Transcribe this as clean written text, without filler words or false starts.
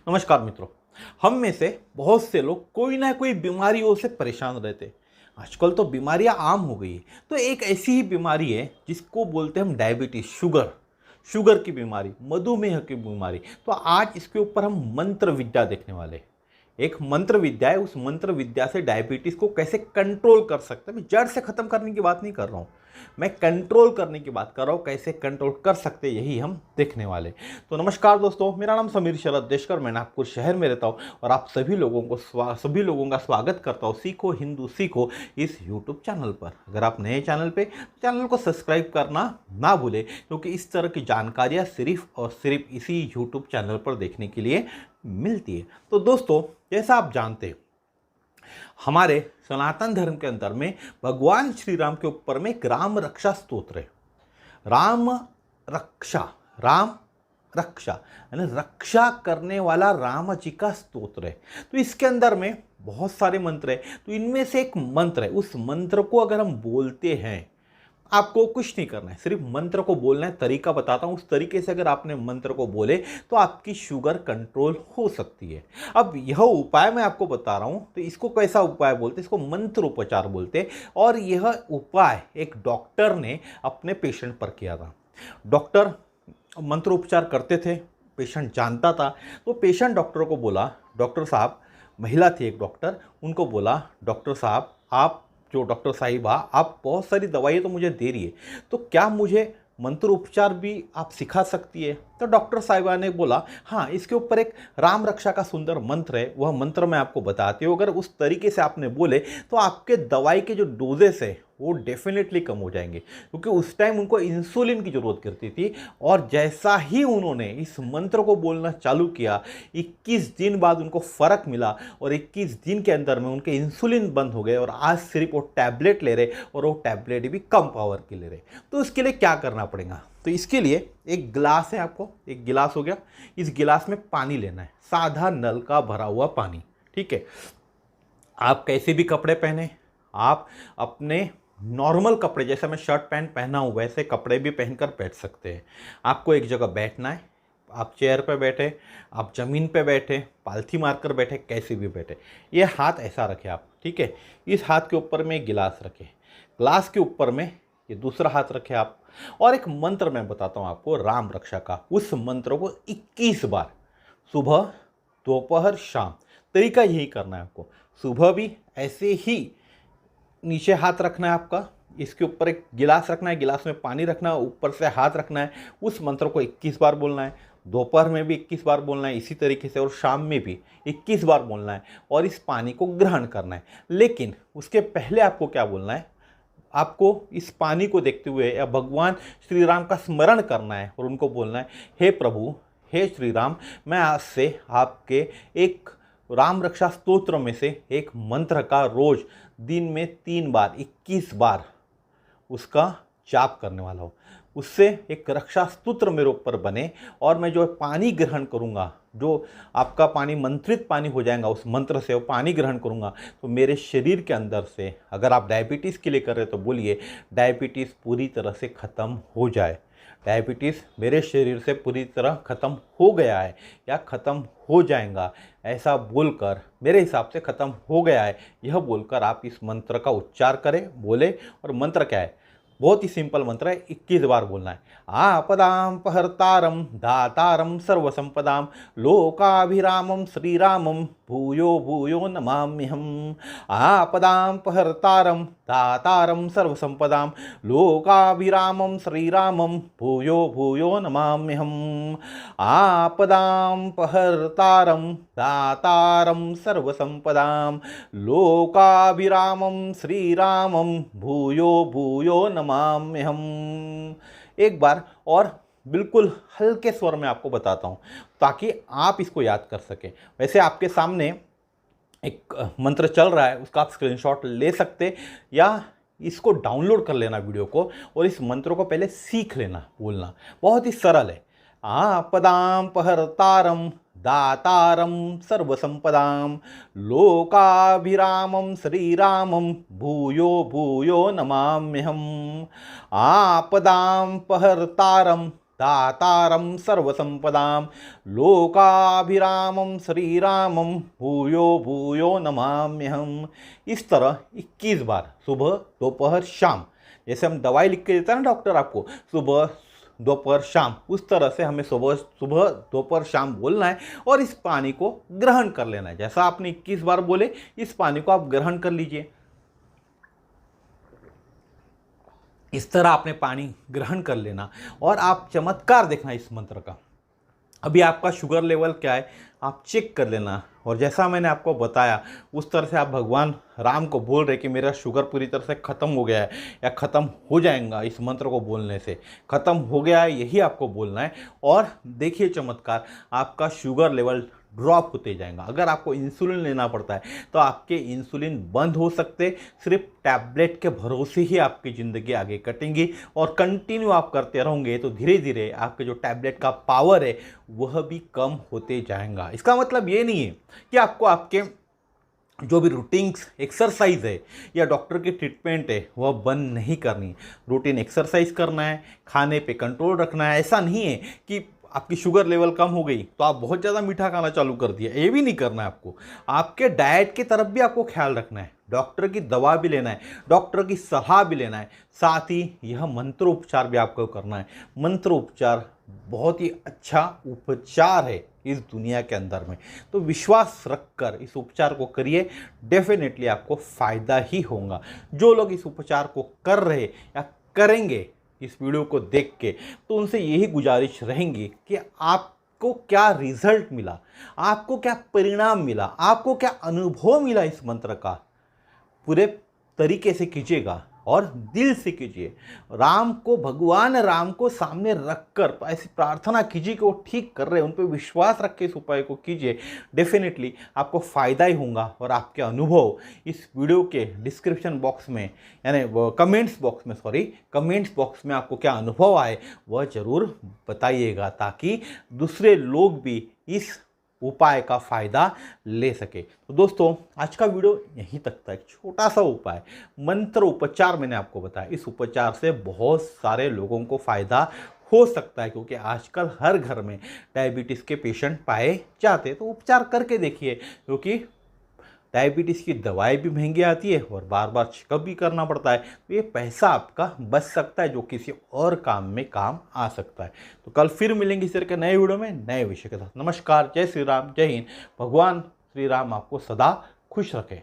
नमस्कार मित्रों। हम में से बहुत से लोग कोई ना कोई बीमारियों से परेशान रहते हैं। आजकल तो बीमारियां आम हो गई है। तो एक ऐसी ही बीमारी है जिसको बोलते हैं हम डायबिटीज, शुगर की बीमारी, मधुमेह की बीमारी। तो आज इसके ऊपर हम मंत्र विद्या देखने वाले हैं। एक मंत्र विद्या है, उस मंत्र विद्या से डायबिटीज को कैसे कंट्रोल कर सकते हैं। मैं जड़ से खत्म करने की बात नहीं कर रहा हूँ, मैं कंट्रोल करने की बात कर रहा हूँ। कैसे कंट्रोल कर सकते यही हम देखने वाले। तो नमस्कार दोस्तों, मेरा नाम समीर शरद देशकर, मैं नागपुर शहर में रहता हूँ और आप सभी लोगों का स्वागत करता हूँ सीखो हिंदू सीखो इस यूट्यूब चैनल पर। अगर आप नए चैनल पे, चैनल को सब्सक्राइब करना ना भूलें, क्योंकि इस तरह की जानकारियाँ सिर्फ और सिर्फ इसी यूट्यूब चैनल पर देखने के लिए मिलती है। तो दोस्तों, जैसा आप जानते हैं, हमारे सनातन धर्म के अंदर में भगवान श्री राम के ऊपर में एक राम रक्षा स्तोत्र है। राम रक्षा, राम रक्षा यानी रक्षा करने वाला राम जी का स्तोत्र है। तो इसके अंदर में बहुत सारे मंत्र है। तो इनमें से एक मंत्र है, उस मंत्र को अगर हम बोलते हैं, आपको कुछ नहीं करना है, सिर्फ मंत्र को बोलना है। तरीका बताता हूँ, उस तरीके से अगर आपने मंत्र को बोले तो आपकी शुगर कंट्रोल हो सकती है। अब यह उपाय मैं आपको बता रहा हूँ, तो इसको कैसा उपाय बोलते हैं, इसको मंत्र उपचार बोलते हैं। और यह उपाय एक डॉक्टर ने अपने पेशेंट पर किया था। डॉक्टर मंत्र उपचार करते थे, पेशेंट जानता था। तो पेशेंट डॉक्टर को बोला, डॉक्टर साहब, महिला थी एक डॉक्टर, उनको बोला, डॉक्टर साहब, आप जो डॉक्टर साहिबा, आप बहुत सारी दवाइयाँ तो मुझे दे रही है, तो क्या मुझे मंत्र उपचार भी आप सिखा सकती है। तो डॉक्टर साहिबा ने बोला, हाँ, इसके ऊपर एक राम रक्षा का सुंदर मंत्र है, वह मंत्र मैं आपको बताती हूँ। अगर उस तरीके से आपने बोले तो आपके दवाई के जो डोजेस है वो डेफिनेटली कम हो जाएंगे, क्योंकि उस टाइम उनको इंसुलिन की ज़रूरत करती थी। और जैसा ही उन्होंने इस मंत्र को बोलना चालू किया, 21 दिन बाद उनको फ़र्क मिला और 21 दिन के अंदर में उनके इंसुलिन बंद हो गए और आज सिर्फ वो टैबलेट ले रहे, और वो टैबलेट भी कम पावर की ले रहे। तो इसके लिए क्या करना पड़ेगा, तो इसके लिए एक गिलास है, आपको एक गिलास हो गया, इस गिलास में पानी लेना है, साधा नल का भरा हुआ पानी। ठीक है, आप कैसे भी कपड़े पहने, आप अपने नॉर्मल कपड़े, जैसे मैं शर्ट पैंट पहना हूँ वैसे कपड़े भी पहनकर बैठ सकते हैं। आपको एक जगह बैठना है, आप चेयर पे बैठे, आप ज़मीन पे बैठे, पालथी मारकर बैठे, कैसे भी बैठे, ये हाथ ऐसा रखें आप। ठीक है, इस हाथ के ऊपर में गिलास रखें, ग्लास के ऊपर में ये दूसरा हाथ रखें आप। और एक मंत्र मैं बताता हूँ आपको राम रक्षा का। उस मंत्र को 21 बार, सुबह, दोपहर, शाम, तरीका यही करना है आपको। सुबह भी ऐसे ही नीचे हाथ रखना है आपका, इसके ऊपर एक गिलास रखना है, गिलास में पानी रखना है, ऊपर से हाथ रखना है। उस मंत्र को 21 बार बोलना है, दोपहर में भी 21 बार बोलना है इसी तरीके से, और शाम में भी 21 बार बोलना है, और इस पानी को ग्रहण करना है। लेकिन उसके पहले आपको क्या बोलना है, आपको इस पानी को देखते हुए या भगवान श्री राम का स्मरण करना है और उनको बोलना है, हे प्रभु, हे श्री राम, मैं आज से आपके एक राम रक्षा स्तोत्र में से एक मंत्र का रोज दिन में 3 बार, 21 बार उसका जाप करने वाला हूँ। उससे एक रक्षा स्तोत्र मेरे ऊपर बने, और मैं जो पानी ग्रहण करूँगा, जो आपका पानी मंत्रित पानी हो जाएगा उस मंत्र से, वो पानी ग्रहण करूँगा तो मेरे शरीर के अंदर से, अगर आप डायबिटीज़ के लिए कर रहे हो तो बोलिए, डायबिटीज़ पूरी तरह से ख़त्म हो जाए। डायबिटीज़ मेरे शरीर से पूरी तरह ख़त्म हो गया है या ख़त्म हो जाएगा, ऐसा बोलकर, मेरे हिसाब से ख़त्म हो गया है, यह बोलकर आप इस मंत्र का उच्चार करें, बोले। और मंत्र क्या है, बहुत ही सिंपल मंत्र है, 21 बार बोलना है। आपदां पहर्तारं दातारं सर्वसंपदां लोकाभिरामं श्रीरामं भूयो भूयो नमाम्यहम्। आपदां पहर्तारं दातारं सर्वसंपदां लोकाभिरामं श्रीरामं भूयो भूयो नमाम्यहम्। आपदां पहर्तारं दातारं सर्वसंपदां लोकाभिरामं श्रीरामं भूयो भूयो नमाम्यहम्। एक बार और बिल्कुल हल्के स्वर में आपको बताता हूँ ताकि आप इसको याद कर सकें। वैसे आपके सामने एक मंत्र चल रहा है, उसका आप स्क्रीनशॉट ले सकते, या इसको डाउनलोड कर लेना वीडियो को, और इस मंत्र को पहले सीख लेना बोलना। बहुत ही सरल है। आपदां पहर्तारं दातारं सर्वसंपदां लोकाभिरामं श्रीरामं भूयो भूयो नमाम्यहम्। आपदां पहर्तारं दातारं सर्वसंपदां लोकाभिरामं श्रीरामं भूयो भूयो नमाम्यहम्। इस तरह 21 बार सुबह दोपहर शाम, जैसे हम दवाई लिख के देता है ना डॉक्टर आपको, सुबह दोपहर शाम, उस तरह से हमें सुबह सुबह दोपहर शाम बोलना है और इस पानी को ग्रहण कर लेना है। जैसा आपने 21 बार बोले, इस पानी को आप ग्रहण कर लीजिए। इस तरह आपने पानी ग्रहण कर लेना और आप चमत्कार देखना इस मंत्र का। अभी आपका शुगर लेवल क्या है आप चेक कर लेना, और जैसा मैंने आपको बताया उस तरह से आप भगवान राम को बोल रहे कि मेरा शुगर पूरी तरह से ख़त्म हो गया है या ख़त्म हो जाएगा, इस मंत्र को बोलने से ख़त्म हो गया है, यही आपको बोलना है। और देखिए चमत्कार, आपका शुगर लेवल ड्रॉप होते जाएगा। अगर आपको इंसुलिन लेना पड़ता है तो आपके इंसुलिन बंद हो सकते, सिर्फ टैबलेट के भरोसे ही आपकी ज़िंदगी आगे कटेंगी। और कंटिन्यू आप करते रहोगे तो धीरे धीरे आपके जो टैबलेट का पावर है वह भी कम होते जाएगा। इसका मतलब ये नहीं है कि आपको आपके जो भी रूटीन्स एक्सरसाइज है या डॉक्टर की ट्रीटमेंट है वह बंद नहीं करनी। रूटीन एक्सरसाइज करना है, खाने पे कंट्रोल रखना है। ऐसा नहीं है कि आपकी शुगर लेवल कम हो गई तो आप बहुत ज़्यादा मीठा खाना चालू कर दिया, ये भी नहीं करना है आपको। आपके डाइट की तरफ भी आपको ख्याल रखना है, डॉक्टर की दवा भी लेना है, डॉक्टर की सलाह भी लेना है, साथ ही यह मंत्रोपचार भी आपको करना है। मंत्रोपचार बहुत ही अच्छा उपचार है इस दुनिया के अंदर में, तो विश्वास रखकर इस उपचार को करिए, डेफिनेटली आपको फ़ायदा ही होगा। जो लोग इस उपचार को कर रहे या करेंगे इस वीडियो को देख के, तो उनसे यही गुजारिश रहेंगी कि आपको क्या रिजल्ट मिला, आपको क्या परिणाम मिला, आपको क्या अनुभव मिला इस मंत्र का, पूरे तरीके से कीजिएगा और दिल से कीजिए। राम को, भगवान राम को सामने रखकर ऐसी प्रार्थना कीजिए कि वो ठीक कर रहे हैं, उन पर विश्वास रख के इस उपाय को कीजिए। डेफिनेटली आपको फ़ायदा ही होगा और आपके अनुभव इस वीडियो के डिस्क्रिप्शन बॉक्स में, यानी कमेंट्स बॉक्स में आपको क्या अनुभव आए वह ज़रूर बताइएगा, ताकि दूसरे लोग भी इस उपाय का फ़ायदा ले सके। तो दोस्तों आज का वीडियो यहीं तक था, एक छोटा सा उपाय, मंत्र उपचार मैंने आपको बताया। इस उपचार से बहुत सारे लोगों को फ़ायदा हो सकता है, क्योंकि आजकल हर घर में डायबिटीज़ के पेशेंट पाए जाते हैं। तो उपचार करके देखिए, क्योंकि डायबिटीज़ की दवाई भी महंगी आती है और बार बार चेकअप भी करना पड़ता है, तो ये पैसा आपका बच सकता है जो किसी और काम में काम आ सकता है। तो कल फिर मिलेंगे इस तरह के नए वीडियो में नए विषय के साथ। नमस्कार, जय श्री राम, जय हिंद। भगवान श्री राम आपको सदा खुश रखे।